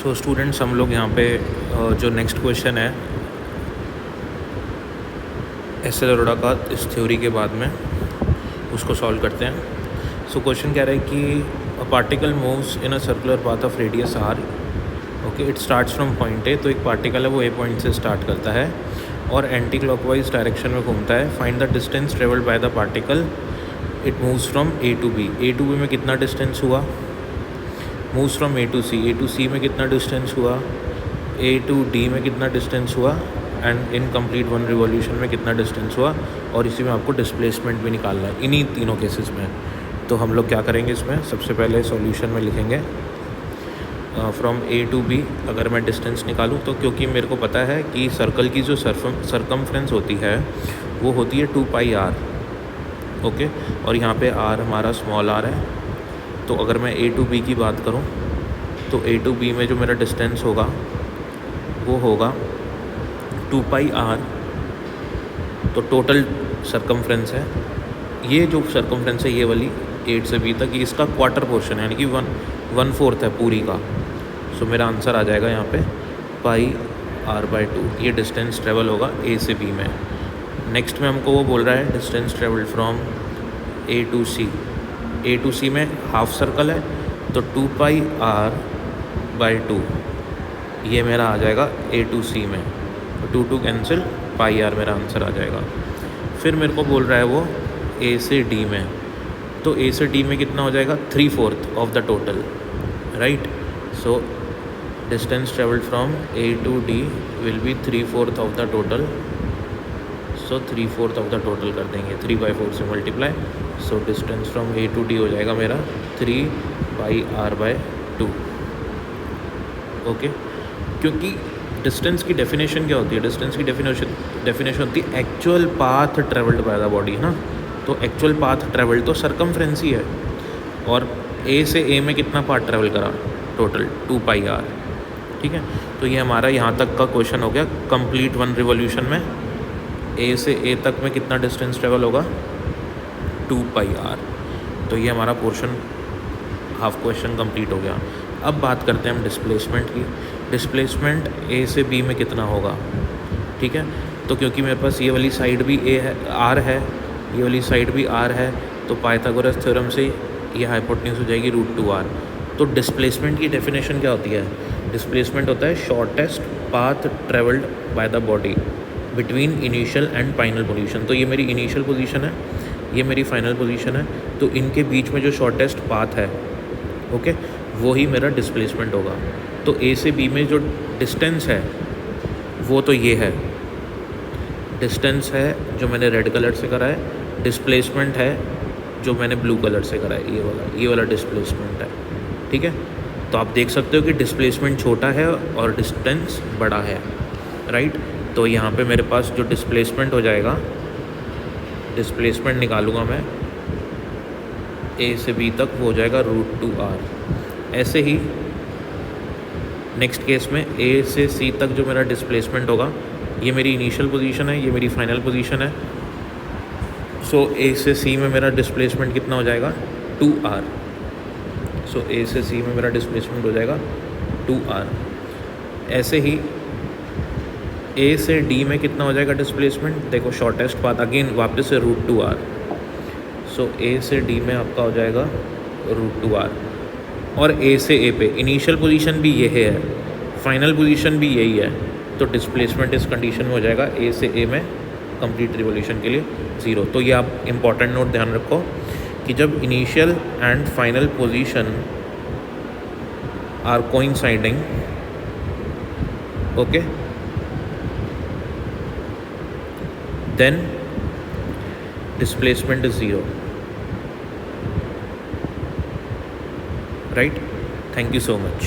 So students, हम लोग यहाँ पे जो नेक्स्ट क्वेश्चन है एस एल अरोड़ा का इस थ्योरी के बाद में उसको सॉल्व करते हैं। सो क्वेश्चन कह रहा है कि a particle moves in a circular path of radius r. Okay, it starts from point A. तो एक पार्टिकल है वो ए पॉइंट से स्टार्ट करता है और एंटी क्लॉकवाइज डायरेक्शन में घूमता है। Find the distance travelled by the particle. It moves from A to B. A to B में कितना डिस्टेंस हुआ? Moves from A to C. A to C में कितना डिस्टेंस हुआ? ए टू डी में कितना डिस्टेंस हुआ? And in complete one revolution में कितना डिस्टेंस हुआ? और इसी में आपको डिस्प्लेसमेंट भी निकालना है इन्हीं तीनों केसेस में। तो हम लोग क्या करेंगे इसमें, सबसे पहले सॉल्यूशन में लिखेंगे फ्रॉम ए टू बी। अगर मैं डिस्टेंस निकालूँ तो क्योंकि मेरे को पता है कि सर्कल की जो सरकमफ्रेंस होती है वो होती है 2 पाई आर। ओके, और यहाँ पे आर हमारा स्मॉल आर है। तो अगर मैं ए टू बी की बात करूँ तो ए टू बी में जो मेरा डिस्टेंस होगा वो होगा 2 पाई आर। तो टोटल सरकमफ्रेंस है, ये जो सरकमफ्रेंस है ये वाली 8 से बी तक, ये इसका क्वार्टर पोर्शन है, यानी कि 1/4 है पूरी का। सो मेरा आंसर आ जाएगा यहाँ पे पाई आर बाई 2। ये डिस्टेंस ट्रेवल होगा ए से बी में। नेक्स्ट में हमको वो बोल रहा है distance travelled from A to C. A to C में हाफ सर्कल है तो 2 पाई आर बाई 2 ये मेरा आ जाएगा ए टू सी में। 2 कैंसिल, पाई आर मेरा आंसर आ जाएगा। फिर मेरे को बोल रहा है वो ए से डी में। तो ए से डी में कितना हो जाएगा? 3/4 of the total, right. So distance travelled from A to D will be 3/4 of the total. So 3/4 of the total कर देंगे 3/4 से multiply. So distance from A to D हो जाएगा मेरा 3 पाई आर बाय 2। ओके, क्योंकि distance की definition क्या होती है? डिस्टेंस की डेफिनेशन होती है actual path travelled by the body, है ना। तो एक्चुअल पाथ ट्रेवल्ड तो सरकमफ्रेंस ही है, और ए से ए में कितना पाथ ट्रेवल करा? Total 2 pi r. ठीक है, तो ये हमारा यहाँ तक का क्वेश्चन हो गया। कंप्लीट वन रिवॉल्यूशन में ए से ए तक में कितना डिस्टेंस ट्रेवल होगा? 2 पाई आर। तो ये हमारा पोर्शन हाफ क्वेश्चन कंप्लीट हो गया। अब बात करते हैं हम डिस्प्लेसमेंट की। डिस्प्लेसमेंट ए से बी में कितना होगा? ठीक है, तो क्योंकि मेरे पास ये वाली साइड भी ए है, आर है, ये वाली साइड भी आर है, तो पाइथागोरस थ्योरम से ये हाइपोटेन्यूज हो जाएगी √2r। तो डिस्प्लेसमेंट की डेफिनेशन क्या होती है? डिस्प्लेसमेंट होता है shortest path travelled by the body between initial and final position. तो ये मेरी इनिशियल पोजीशन है, ये मेरी फाइनल पोजीशन है, तो इनके बीच में जो शॉर्टेस्ट पाथ है, ओके, वो ही मेरा डिस्प्लेसमेंट होगा। तो ए से बी में जो डिस्टेंस है वो तो ये है, डिस्टेंस है जो मैंने रेड कलर से करा है। डिस्प्लेसमेंट है जो मैंने ब्लू कलर से करा है, ये वाला डिस्प्लेसमेंट है। ठीक है, तो आप देख सकते हो कि डिस्प्लेसमेंट छोटा है और डिस्टेंस बड़ा है, राइट। तो यहाँ पे मेरे पास जो डिस्प्लेसमेंट हो जाएगा, डिस्प्लेसमेंट निकालूंगा मैं ए से बी तक, वो हो जाएगा √2r। ऐसे ही नेक्स्ट केस में ए से सी तक जो मेरा डिस्प्लेसमेंट होगा, ये मेरी इनिशियल पोजीशन है, ये मेरी फाइनल पोजीशन है। सो ए से सी में मेरा डिस्प्लेसमेंट कितना हो जाएगा? 2r। सो ए से सी में मेरा डिस्प्लेसमेंट हो जाएगा 2r। ऐसे ही ए से डी में कितना हो जाएगा डिस्प्लेसमेंट? देखो शॉर्टेस्ट पाथ, अगेन वापस से √2r। सो ए से डी में आपका हो जाएगा √2r। और ए से ए पे इनिशियल पोजीशन भी ये है, फाइनल पोजीशन भी यही है, तो डिस्प्लेसमेंट इस कंडीशन में हो जाएगा ए से ए में कंप्लीट रिवॉल्यूशन के लिए 0। तो ये आप इम्पॉर्टेंट नोट ध्यान रखो कि जब initial and final position are coinciding, okay, then displacement is 0, right. Thank you so much.